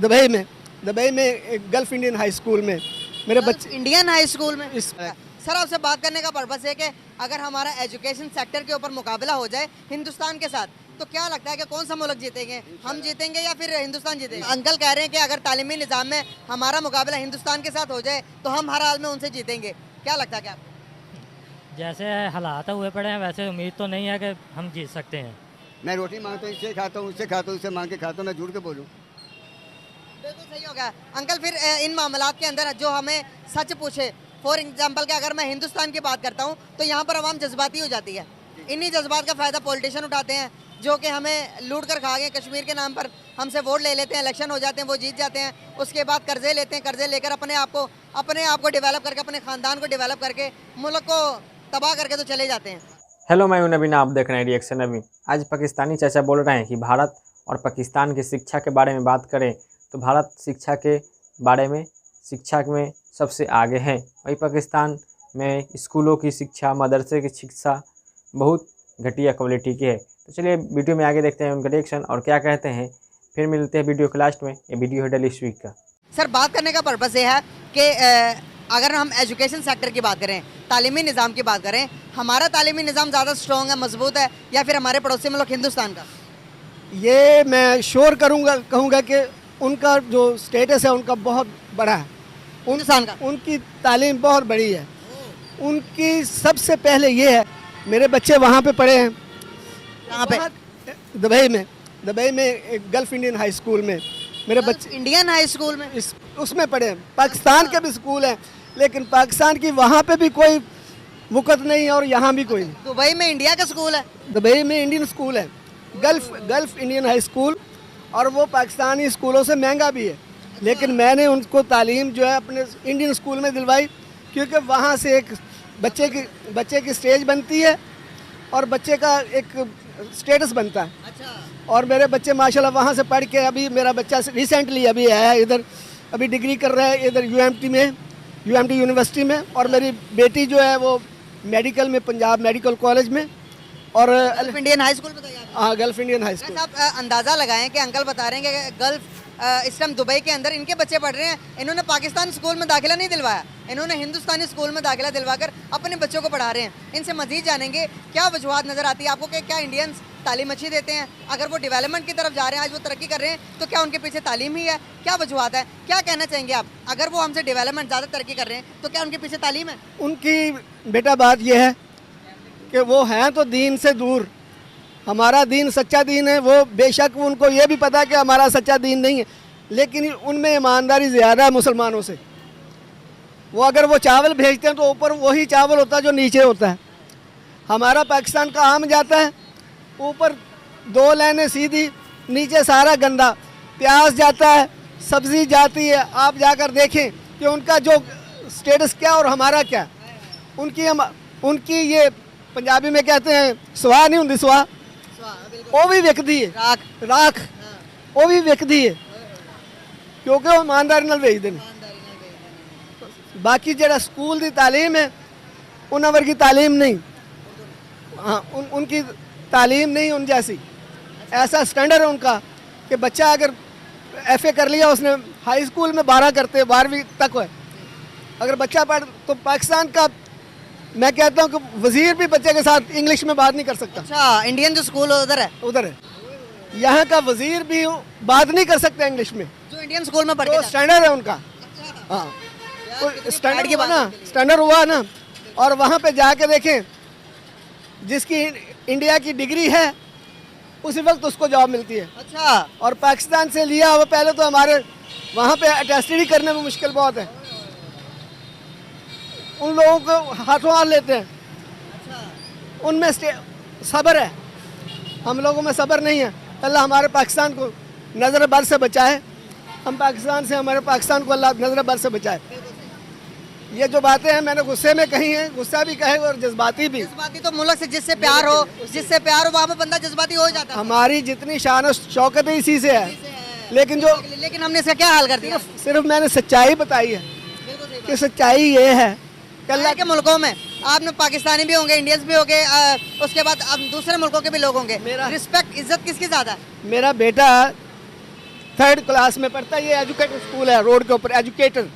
Dubai में एक gulf Indian high school में मेरे बच्चे इंडियन हाई स्कूल में। इस सर आपसे बात करने का पर्पस है कि अगर हमारा एजुकेशन सेक्टर के ऊपर मुकाबला हो जाए हिंदुस्तान के साथ तो क्या लगता है कि कौन सा मुल्क जीतेंगे, हम जीतेंगे या फिर हिंदुस्तान जीतेंगे? अंकल कह रहे हैं कि अगर तालीमी निज़ाम में हमारा मुकाबला हिंदुस्तान के साथ हो जाए तो हम हर हाल में उनसे जीतेंगे, क्या लगता है क्या आपको? जैसे हालात हुए पड़े हैं वैसे उम्मीद तो नहीं है कि हम जीत सकते हैं। मैं रोटी मांगता हूँ, इससे खाता हूँ, उससे खाता हूँ, इससे मांग के खाता हूँ, मैं झूठ के बोलूँ? बिल्कुल सही हो गया अंकल। फिर इन मामलात के अंदर जो हमें सच पूछे, फॉर एग्जाम्पल कि अगर मैं हिंदुस्तान की बात करता हूँ तो यहाँ पर आवाम जज्बाती हो जाती है, इन्हीं जज्बात का फ़ायदा पॉलिटिशियन उठाते हैं जो कि हमें लूट कर खा गए कश्मीर के नाम पर, हमसे वोट ले लेते हैं, इलेक्शन हो जाते हैं, वो जीत जाते हैं, उसके बाद कर्जे लेते हैं, कर्जे लेकर अपने आप को डेवलप करके, अपने ख़ानदान को डेवलप करके मुल्क को तबाह करके तो चले जाते हैं। हेलो, मैं हूं नवीन, आप देख रहे हैं रिएक्शन नवीन। आज पाकिस्तानी चाचा बोल रहे हैं कि भारत और पाकिस्तान की शिक्षा के बारे में बात करें तो भारत शिक्षा के बारे में शिक्षा में सबसे आगे है। वहीं पाकिस्तान में स्कूलों की शिक्षा, मदरसे की शिक्षा बहुत घटिया क्वालिटी की है। तो चलिए वीडियो में आगे देखते हैं उनका रिएक्शन और क्या कहते हैं, फिर मिलते हैं वीडियो के लास्ट में। ये वीडियो है डेली वीक का। सर बात करने का पर्पस ये है कि अगर हम एजुकेशन सेक्टर की बात करें, तालीमी निज़ाम की बात करें, हमारा तालीमी निज़ाम ज़्यादा स्ट्रॉन्ग है, मजबूत है, या फिर हमारे पड़ोसी मुल्क हिंदुस्तान का? ये मैं श्योर कहूँगा कि उनका जो स्टेटस है उनका बहुत बड़ा है, हिंदुस्तान का। उनकी तालीम बहुत बड़ी है। उनकी सबसे पहले ये है, मेरे बच्चे वहाँ पे पढ़े हैं। कहाँ पे? दुबई में एक गल्फ इंडियन हाई स्कूल में मेरे बच्चे इंडियन हाई स्कूल में उसमें पढ़े हैं। पाकिस्तान के भी स्कूल हैं लेकिन पाकिस्तान की वहाँ पे भी कोई वक़्त नहीं है और यहाँ भी कोई नहीं। दुबई में इंडिया का स्कूल है, दुबई में इंडियन स्कूल है, गल्फ इंडियन हाई स्कूल, और वो पाकिस्तानी स्कूलों से महंगा भी है। लेकिन मैंने उनको तालीम जो है अपने इंडियन स्कूल में दिलवाई, क्योंकि वहाँ से एक बच्चे की स्टेज बनती है और बच्चे का एक स्टेटस बनता है। अच्छा। और मेरे बच्चे माशाल्लाह वहाँ से पढ़ के, अभी मेरा बच्चा रिसेंटली अभी आया है इधर, अभी डिग्री कर रहा है इधर यूएमटी यूनिवर्सिटी में, और मेरी बेटी जो है वो मेडिकल में, पंजाब मेडिकल कॉलेज में, और गल्फ इंडियन हाई स्कूल बताइए आप। हाँ, गल्फ इंडियन हाई स्कूल। आप अंदाज़ा लगाएं कि अंकल बता रहे हैं कि गल्फ इस टाइम दुबई के अंदर इनके बच्चे पढ़ रहे हैं, इन्होंने पाकिस्तान स्कूल में दाखिला नहीं दिलवाया, इन्होंने हिंदुस्तानी स्कूल में दाखिला दिलवाकर अपने बच्चों को पढ़ा रहे हैं। इनसे मजीद जानेंगे क्या वजूहत नज़र आती है आपको कि क्या इंडियंस तालीम अच्छी देते हैं? अगर वो डेवलपमेंट की तरफ जा रहे हैं, आज वो तरक्की कर रहे हैं, तो क्या उनके पीछे तालीम ही है? क्या वजूहत है? क्या कहना चाहेंगे आप? अगर वो हमसे डेवलपमेंट ज़्यादा तरक्की कर रहे हैं तो क्या उनके पीछे तालीम है? उनकी बेटा बात यह है कि वो हैं तो दीन से दूर। हमारा दीन सच्चा दीन है, वो बेशक उनको ये भी पता है कि हमारा सच्चा दीन नहीं है, लेकिन उनमें ईमानदारी ज़्यादा है मुसलमानों से। वो अगर वो चावल भेजते हैं तो ऊपर वही चावल होता है जो नीचे होता है। हमारा पाकिस्तान का आम जाता है, ऊपर 2 लाइनें सीधी, नीचे सारा गंदा। प्याज जाता है, सब्ज़ी जाती है, आप जाकर देखें कि उनका जो स्टेटस क्या और हमारा क्या। उनकी ये पंजाबी में कहते हैं सुहा नहीं होंगी, सुहा वो भी विकदी है, राख वो भी विकदी है, क्योंकि वो ईमानदारी नाल भेजते हैं। बाकी जरा स्कूल की तालीम है उन्होंने वर्गी तालीम नहीं, हाँ उनकी तालीम नहीं उन जैसी। ऐसा स्टैंडर्ड है उनका कि बच्चा अगर FA कर लिया उसने, हाई स्कूल में 12वीं तक है, अगर बच्चा पढ़ तो पाकिस्तान का, मैं कहता हूँ कि वजीर भी बच्चे के साथ इंग्लिश में बात नहीं कर सकता। अच्छा, इंडियन जो स्कूल उधर है, यहाँ का वजीर भी बात नहीं कर सकता इंग्लिश में, जो इंडियन स्कूल में तो स्टैंडर्ड है उनका। हाँ, स्टैंडर्ड हुआ ना। और वहाँ पे जाके देखें, जिसकी इंडिया की डिग्री है उसी वक्त उसको जॉब मिलती है। अच्छा। और पाकिस्तान से लिया हुआ पहले तो हमारे वहाँ पे अटेस्टेड करने में मुश्किल बहुत है, उन लोगों को हाथों हाथ लेते हैं। अच्छा। उनमें सब्र है, हम लोगों में सब्र नहीं है। अल्लाह हमारे पाकिस्तान को नज़र बद से बचाए, हम पाकिस्तान से, हमारे पाकिस्तान को अल्लाह नज़र बद से बचाए। ये जो बातें हैं मैंने गुस्से में कही हैं, गुस्सा भी कहे और जज्बाती भी। जज्बाती तो मुल्क से जिससे प्यार हो वहाँ पे बंदा जज्बाती हो जाता है। हमारी जितनी शान और शौकत है इसी से है, लेकिन हमने इसका क्या हाल कर दिया? सिर्फ मैंने सच्चाई बताई है कि सच्चाई ये है कि अल्लाह के मुल्कों में आपने पाकिस्तानी भी होंगे, इंडियंस भी होंगे, उसके बाद अब दूसरे मुल्कों के भी लोग होंगे, रिस्पेक्ट इज्जत किसकी ज़्यादा है? मेरा बेटा 3rd क्लास में पढ़ता है। ये एजुकेटर स्कूल है रोड के ऊपर, एजुकेटर।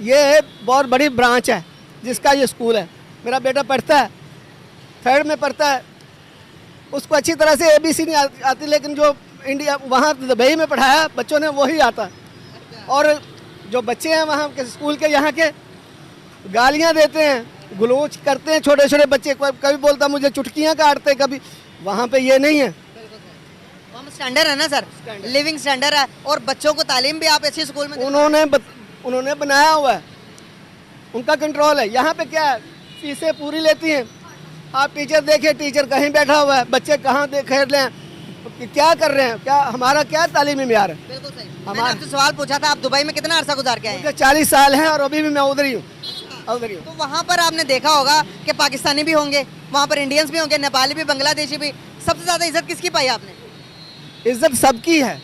ये बहुत बड़ी ब्रांच है जिसका ये स्कूल है। मेरा बेटा पढ़ता है, 3rd में पढ़ता है। उसको अच्छी तरह से ABC नहीं आती, लेकिन जो इंडिया वहाँ दुबई में पढ़ाया बच्चों ने वही आता। और जो बच्चे हैं वहाँ के स्कूल के, यहाँ के, गालियाँ देते हैं, गलोच करते हैं छोटे छोटे बच्चे। कभी बोलता मुझे चुटकियाँ काटते, कभी। वहाँ पे ये नहीं है। हम स्टैंडर्ड है ना सर, लिविंग स्टैंडर्ड है। और बच्चों को तालीम भी आप अच्छे स्कूल में उन्होंने बनाया हुआ है, उनका कंट्रोल है। यहाँ पे क्या है, फीसें पूरी लेती हैं। आप टीचर देखिए, टीचर कहीं बैठा हुआ है, बच्चे कहाँ खेल रहे हैं, क्या कर रहे हैं, क्या हमारा क्या तालीमी मेयार है। बिल्कुल सही। मैंने आपसे सवाल पूछा था, आप दुबई में कितना अरसा गुजार के आए हैं? मुझे 40 साल हैं और अभी भी मैं उधर ही हूँ। तो वहाँ पर आपने देखा होगा कि पाकिस्तानी भी होंगे, वहाँ पर इंडियंस भी होंगे, नेपाली भी, बांग्लादेशी भी। सबसे ज़्यादा इज्जत किसकी पाई आपने? इज्जत सबकी है,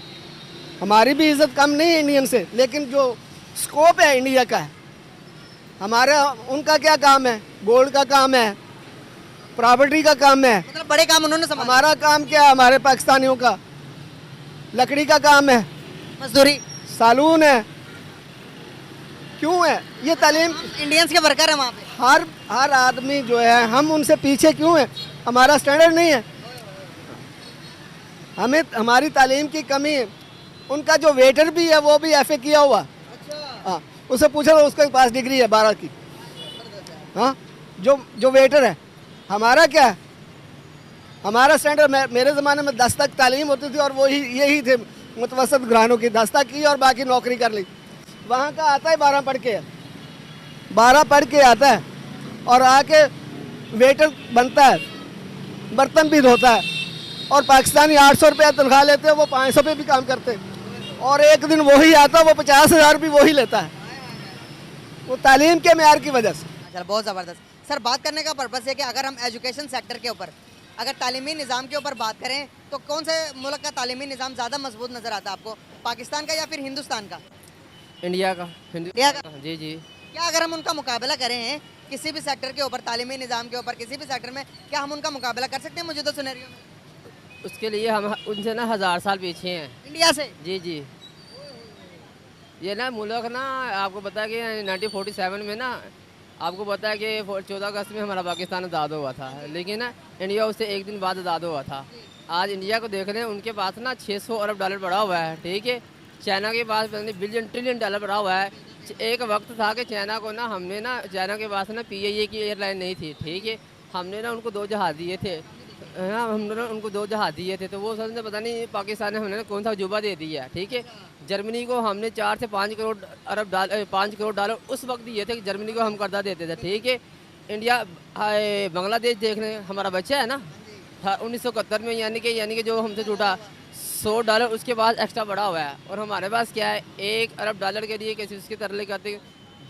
हमारी भी इज्जत कम नहीं है इंडियन से, लेकिन जो स्कोप है इंडिया का है। हमारा उनका क्या काम है, गोल्ड का काम है, प्रॉपर्टी का काम है। मतलब बड़े काम उन्होंने संभाले। हमारा काम क्या है, हमारे पाकिस्तानियों का लकड़ी का काम है, मजदूरी, सालून है। क्यों है ये तालीम? इंडियंस के वर्कर है वहाँ पे। हर आदमी जो है, हम उनसे पीछे क्यों है? हमारा स्टैंडर्ड नहीं है, हमें हमारी तालीम की कमी है। उनका जो वेटर भी है वो भी FA किया हुआ। हाँ, उससे पूछा तो उसके पास डिग्री है 12 की। हाँ, जो वेटर है। हमारा क्या है, हमारा स्टैंडर्ड, मेरे ज़माने में 10 तक तालीम होती थी और यही थे मुतवसत घरानों की। 10 तक की और बाकी नौकरी कर ली। वहाँ का आता है 12 पढ़ के, 12 पढ़ के आता है और आके वेटर बनता है, बर्तन भी धोता है। और पाकिस्तानी 800 रुपया तनख्वाह लेते हैं, वो 500 पे भी काम करते हैं। और एक दिन वही आता है, वो 50,000 भी वही लेता है, वो तालीम के मेयार की वजह से। अच्छा, बहुत ज़बरदस्त। सर, बात करने का पर्पज़ है कि अगर हम एजुकेशन सेक्टर के ऊपर, अगर तालीमी निज़ाम के ऊपर बात करें, तो कौन से मुल्क का तालीमी निज़ाम ज़्यादा मजबूत नज़र आता है आपको? पाकिस्तान का या फिर हिंदुस्तान का? इंडिया का। इंडिया का। जी जी। क्या अगर हम उनका मुकाबला करें किसी भी सेक्टर के ऊपर, तालीमी निज़ाम के ऊपर, किसी भी सेक्टर में, क्या हम उनका मुकाबला कर सकते हैं मौजूदा सिनेरियो में? उसके लिए हम उनसे ना 1000 साल पीछे हैं। इंडिया से? जी जी। ये ना मुल्क ना, आपको पता है कि 1947 में ना, आपको पता है कि 14 अगस्त में हमारा पाकिस्तान आज़ाद हुआ था, लेकिन ना इंडिया उससे एक दिन बाद आज़ाद हुआ था। आज इंडिया को देख लें, उनके पास ना 600 अरब डॉलर पड़ा हुआ है, ठीक है। चाइना के पास बिलियन ट्रिलियन डॉलर पड़ा हुआ है। एक वक्त था कि चाइना को ना, हमने ना, चाइना के पास ना PIA की एयरलाइन नहीं थी, ठीक है। हमने ना उनको 2 जहाज़ दिए थे, हाँ, हमने ना उनको 2 जहाज़ दिए थे। तो वो समझे पता नहीं पाकिस्तान ने हमने ना कौन सा अजूबा दे दिया, ठीक है। जर्मनी को हमने 4 से 5 करोड़ अरब डॉलर 5 करोड़ डॉलर उस वक्त दिए थे कि जर्मनी को हम कर्जा देते थे, ठीक है। इंडिया बांग्लादेश देख लें, हमारा बच्चा है ना 1971 में, यानी कि जो हमसे छूटा $100 उसके बाद एक्स्ट्रा बढ़ा हुआ है। और हमारे पास क्या है, 1 अरब डॉलर के लिए कैसे उसके तरले करते।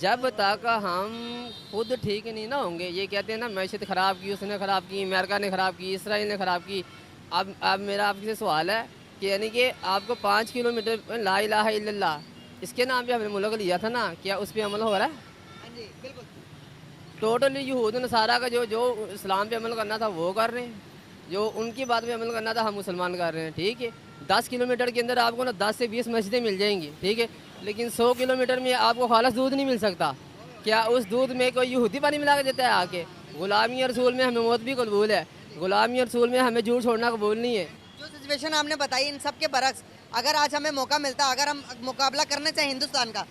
जब तक हम खुद ठीक नहीं ना होंगे, ये कहते हैं ना, मैशत ख़राब की, उसने ख़राब की, अमेरिका ने ख़राब की, इसराइल ने ख़राब की। अब मेरा आपसे सवाल है कि यानी कि आपको 5 किलोमीटर ला इलाहा इल्लल्लाह, इसके नाम पे हमने मुल्क लिया था ना, क्या उस पर अमल हो रहा है? हाँ जी, बिल्कुल। टोटली यहूद नसारा का जो इस्लाम पे अमल करना था वो कर रहे हैं, जो उनकी बात पे अमल करना था हम मुसलमान कर रहे हैं, ठीक है। 10 किलोमीटर के अंदर आपको ना 10 से 20 मस्जिदें मिल जाएंगी, ठीक है, लेकिन 100 किलोमीटर में आपको खालिस दूध नहीं मिल सकता। क्या उस दूध में कोई यहूदी पानी मिला के देता है आके? गुलामी रसूल में हमें मौत भी कबूल है, गुलामी रसूल में हमें झूठ छोड़ना कबूल नहीं है। जो सिचुएशन आपने बताई, इन सब के बरक्स अगर आज हमें मौका मिलता, अगर हम मुकाबला करना चाहें हिंदुस्तान का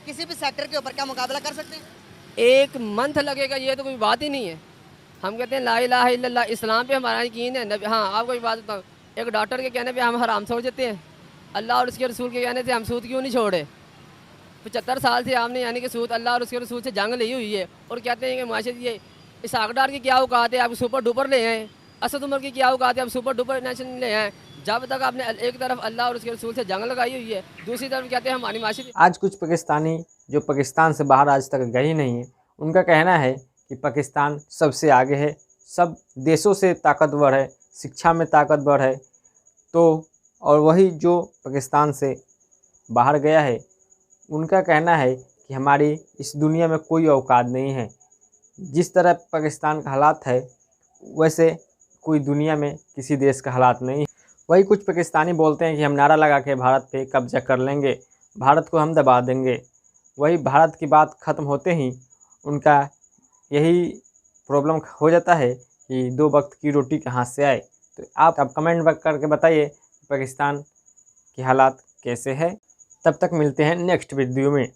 किसी भी सेक्टर के ऊपर, क्या मुकाबला कर सकते हैं? 1 मंथ लगेगा, ये तो कोई बात ही नहीं है। हम कहते हैं ला इलाहा इल्लल्लाह, इस्लाम पे हमारा यकीन है। हाँ, आपको एक बात बताऊँ, एक डॉक्टर के कहने पे हम हराम छोड़ देते हैं, अल्लाह और उसके रसूल के कहने से हम सूद क्यों नहीं छोड़े? 75 साल से हमने यानी कि सूद अल्लाह और उसके रसूल से जंग ली हुई है, और कहते हैं कि माशा ये इसहाक डार की क्या औकात है, आप सुपर डुपर ले आए, असद उमर की क्या औकात है, आप सुपर डुपर नेशन ले आए। जब तक आपने एक तरफ अल्लाह और उसके रसूल से जंग लगाई हुई है, दूसरी तरफ कहते हैं हमारी माशी। आज कुछ पाकिस्तानी जो पाकिस्तान से बाहर आज तक गए ही नहीं है, उनका कहना है कि पाकिस्तान सबसे आगे है, सब देशों से ताकतवर है, शिक्षा में ताकतवर है। तो और वही जो पाकिस्तान से बाहर गया है, उनका कहना है कि हमारी इस दुनिया में कोई औकात नहीं है। जिस तरह पाकिस्तान का हालात है, वैसे कोई दुनिया में किसी देश का हालात नहीं है। वही कुछ पाकिस्तानी बोलते हैं कि हम नारा लगा के भारत पे कब्जा कर लेंगे, भारत को हम दबा देंगे। वही भारत की बात ख़त्म होते ही उनका यही प्रॉब्लम हो जाता है कि 2 वक्त की रोटी कहाँ से आए। तो आप कमेंट करके बताइए पाकिस्तान के हालात कैसे है। तब तक मिलते हैं नेक्स्ट वीडियो में।